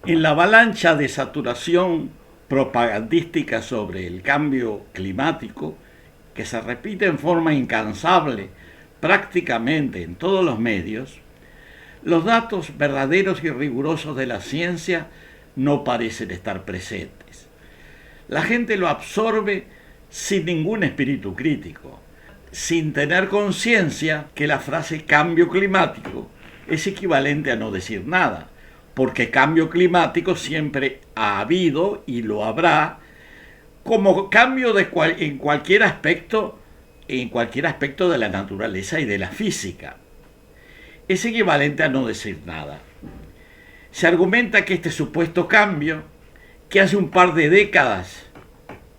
En la avalancha de saturación propagandística sobre el cambio climático, que se repite en forma incansable prácticamente en todos los medios, los datos verdaderos y rigurosos de la ciencia no parecen estar presentes. La gente lo absorbe sin ningún espíritu crítico, sin tener conciencia que la frase cambio climático es equivalente a no decir nada, porque cambio climático siempre ha habido y lo habrá, como cambio en cualquier aspecto, de la naturaleza y de la física. Es equivalente a no decir nada. Se argumenta que este supuesto cambio, que hace un par de décadas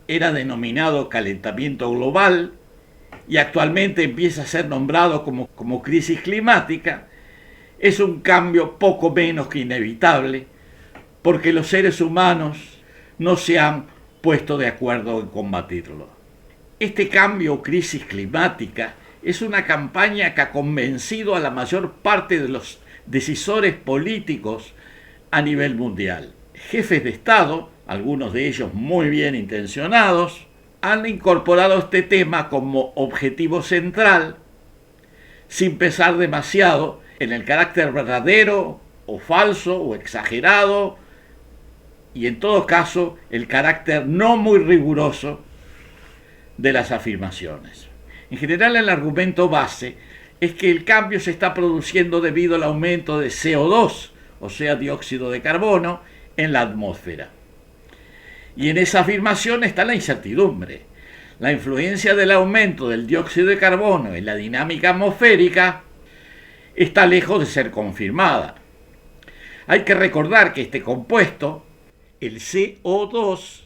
era denominado calentamiento global y actualmente empieza a ser nombrado como crisis climática, es un cambio poco menos que inevitable, porque los seres humanos no se han puesto de acuerdo en combatirlo. Este cambio o crisis climática es una campaña que ha convencido a la mayor parte de los decisores políticos a nivel mundial. Jefes de Estado, algunos de ellos muy bien intencionados, han incorporado este tema como objetivo central, sin pensar demasiado en el carácter verdadero o falso o exagerado, y en todo caso el carácter no muy riguroso de las afirmaciones. En general, el argumento base es que el cambio se está produciendo debido al aumento de CO2, o sea, dióxido de carbono, en la atmósfera. Y en esa afirmación está la incertidumbre. La influencia del aumento del dióxido de carbono en la dinámica atmosférica está lejos de ser confirmada. Hay que recordar que este compuesto, el CO2,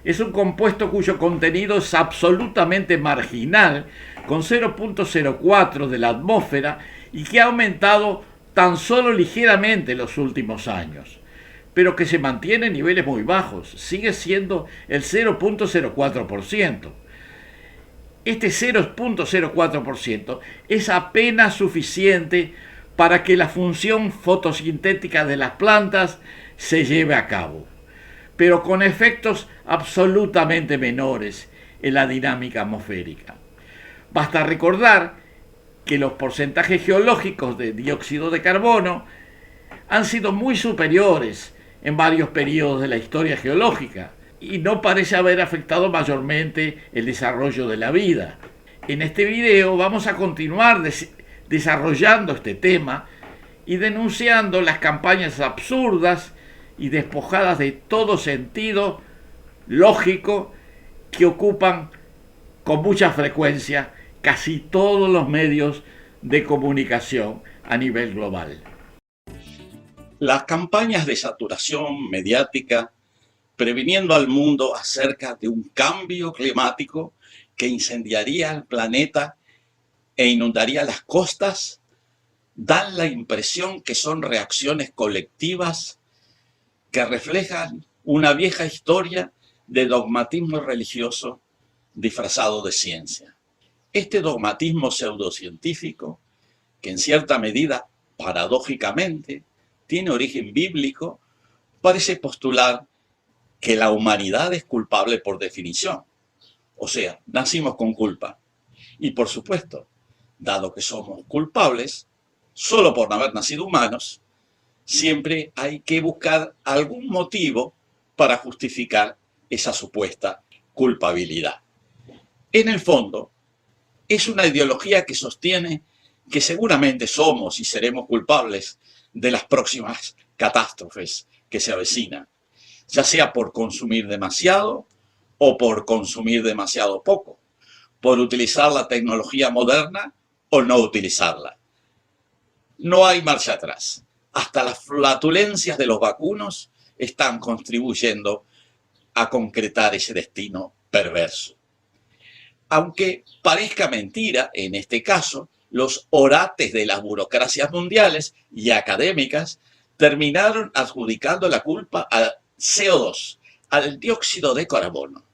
es un compuesto cuyo contenido es absolutamente marginal, con 0,04 de la atmósfera, y que ha aumentado tan solo ligeramente en los últimos años, pero que se mantiene en niveles muy bajos, sigue siendo el 0,04%. Este 0,04% es apenas suficiente para que la función fotosintética de las plantas se lleve a cabo, pero con efectos absolutamente menores en la dinámica atmosférica. Basta recordar que los porcentajes geológicos de dióxido de carbono han sido muy superiores en varios periodos de la historia geológica y no parece haber afectado mayormente el desarrollo de la vida. En este video vamos a continuar desarrollando este tema y denunciando las campañas absurdas y despojadas de todo sentido lógico que ocupan con mucha frecuencia casi todos los medios de comunicación a nivel global. Las campañas de saturación mediática previniendo al mundo acerca de un cambio climático que incendiaría el planeta e inundaría las costas dan la impresión que son reacciones colectivas que reflejan una vieja historia de dogmatismo religioso disfrazado de ciencia. Este dogmatismo pseudocientífico, que en cierta medida, paradójicamente, tiene origen bíblico, parece postular que la humanidad es culpable por definición. O sea, nacimos con culpa. Y por supuesto, dado que somos culpables, solo por no haber nacido humanos, siempre hay que buscar algún motivo para justificar esa supuesta culpabilidad. En el fondo, es una ideología que sostiene que seguramente somos y seremos culpables de las próximas catástrofes que se avecinan, ya sea por consumir demasiado o por consumir demasiado poco, por utilizar la tecnología moderna o no utilizarla. No hay marcha atrás. Hasta las flatulencias de los vacunos están contribuyendo a concretar ese destino perverso. Aunque parezca mentira, en este caso, los orates de las burocracias mundiales y académicas terminaron adjudicando la culpa al CO2, al dióxido de carbono.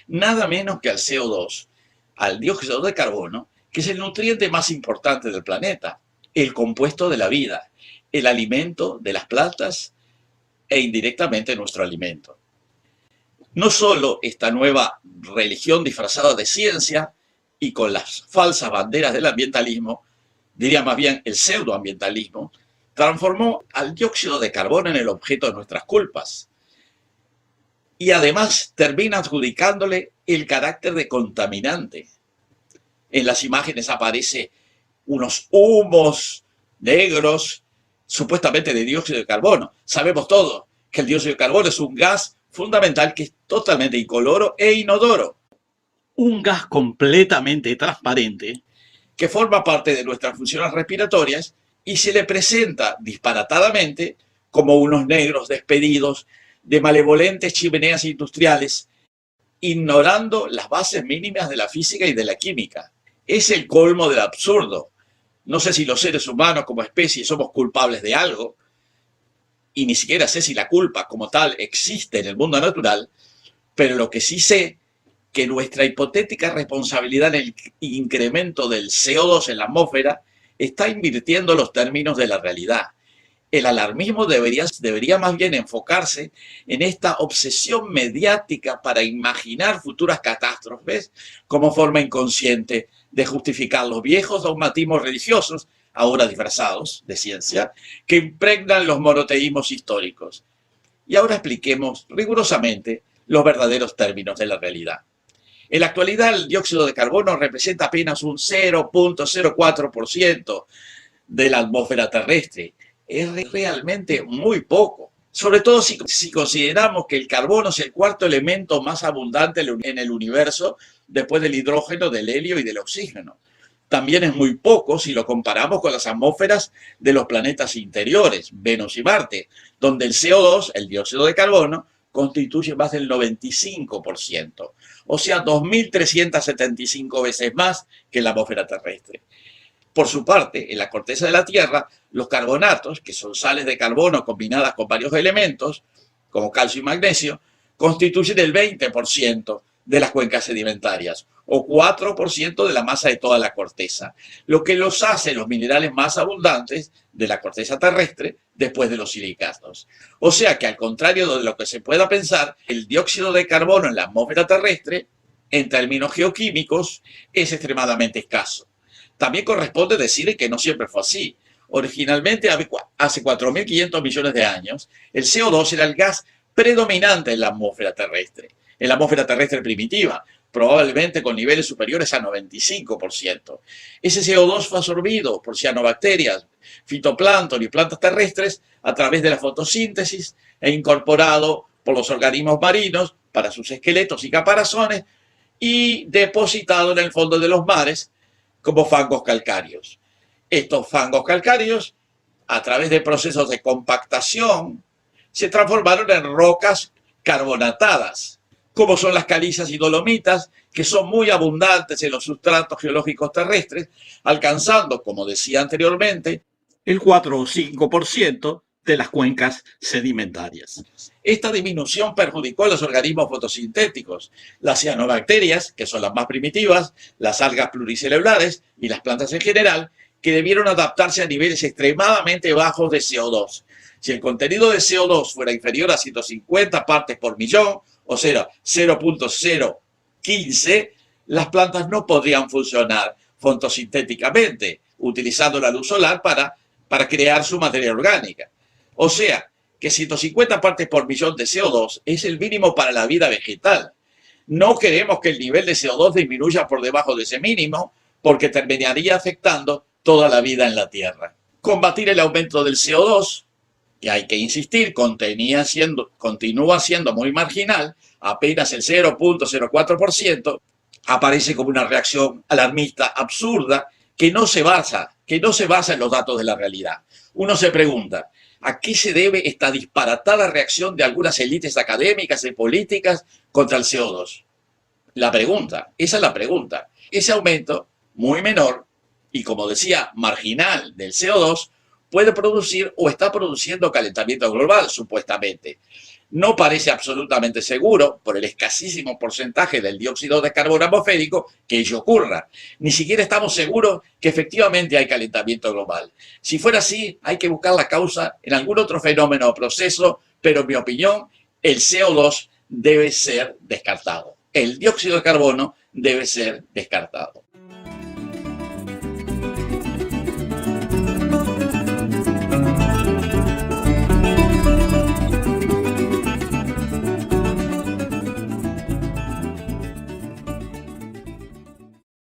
Nada menos que al CO2, al dióxido de carbono, que es el nutriente más importante del planeta, el compuesto de la vida, el alimento de las plantas e indirectamente nuestro alimento. No solo esta nueva religión disfrazada de ciencia y con las falsas banderas del ambientalismo, diría más bien el pseudoambientalismo, transformó al dióxido de carbono en el objeto de nuestras culpas. Y además termina adjudicándole el carácter de contaminante. En las imágenes aparece unos humos negros, supuestamente de dióxido de carbono. Sabemos todos que el dióxido de carbono es un gas fundamental que es totalmente incoloro e inodoro. Un gas completamente transparente que forma parte de nuestras funciones respiratorias y se le presenta disparatadamente como unos negros despedidos de malevolentes chimeneas industriales, ignorando las bases mínimas de la física y de la química. Es el colmo del absurdo. No sé si los seres humanos como especie somos culpables de algo, y ni siquiera sé si la culpa como tal existe en el mundo natural, pero lo que sí sé que nuestra hipotética responsabilidad en el incremento del CO2 en la atmósfera está invirtiendo los términos de la realidad. El alarmismo debería más bien enfocarse en esta obsesión mediática para imaginar futuras catástrofes como forma inconsciente de justificar los viejos dogmatismos religiosos, ahora disfrazados de ciencia, que impregnan los monoteísmos históricos. Y ahora expliquemos rigurosamente los verdaderos términos de la realidad. En la actualidad, el dióxido de carbono representa apenas un 0.04% de la atmósfera terrestre. Es realmente muy poco. Sobre todo si consideramos que el carbono es el cuarto elemento más abundante en el universo después del hidrógeno, del helio y del oxígeno. También es muy poco si lo comparamos con las atmósferas de los planetas interiores, Venus y Marte, donde el CO2, el dióxido de carbono, constituye más del 95%, o sea, 2.375 veces más que la atmósfera terrestre. Por su parte, en la corteza de la Tierra, los carbonatos, que son sales de carbono combinadas con varios elementos, como calcio y magnesio, constituyen el 20% de las cuencas sedimentarias, o 4% de la masa de toda la corteza, lo que los hace los minerales más abundantes de la corteza terrestre después de los silicatos. O sea que, al contrario de lo que se pueda pensar, el dióxido de carbono en la atmósfera terrestre, en términos geoquímicos, es extremadamente escaso. También corresponde decir que no siempre fue así. Originalmente, hace 4.500 millones de años, el CO2 era el gas predominante en la atmósfera terrestre primitiva, probablemente con niveles superiores a 95%. Ese CO2 fue absorbido por cianobacterias, fitoplancton y plantas terrestres a través de la fotosíntesis e incorporado por los organismos marinos para sus esqueletos y caparazones y depositado en el fondo de los mares como fangos calcáreos. Estos fangos calcáreos, a través de procesos de compactación, se transformaron en rocas carbonatadas, como son las calizas y dolomitas, que son muy abundantes en los sustratos geológicos terrestres, alcanzando, como decía anteriormente, el 4 o 5% de las cuencas sedimentarias. Esta disminución perjudicó a los organismos fotosintéticos, las cianobacterias, que son las más primitivas, las algas pluricelulares y las plantas en general, que debieron adaptarse a niveles extremadamente bajos de CO2. Si el contenido de CO2 fuera inferior a 150 partes por millón, o sea, 0.015, las plantas no podrían funcionar fotosintéticamente, utilizando la luz solar para crear su materia orgánica. O sea, que 150 partes por millón de CO2 es el mínimo para la vida vegetal. No queremos que el nivel de CO2 disminuya por debajo de ese mínimo, porque terminaría afectando toda la vida en la Tierra. Combatir el aumento del CO2, que hay que insistir, continúa siendo muy marginal, apenas el 0.04%, aparece como una reacción alarmista absurda que no se basa en los datos de la realidad. Uno se pregunta, ¿a qué se debe esta disparatada reacción de algunas élites académicas y políticas contra el CO2? Esa es la pregunta. Ese aumento, muy menor, y como decía, marginal del CO2, puede producir o está produciendo calentamiento global, supuestamente. No parece absolutamente seguro, por el escasísimo porcentaje del dióxido de carbono atmosférico, que ello ocurra. Ni siquiera estamos seguros que efectivamente hay calentamiento global. Si fuera así, hay que buscar la causa en algún otro fenómeno o proceso pero en mi opinión, el CO2 debe ser descartado. El dióxido de carbono debe ser descartado.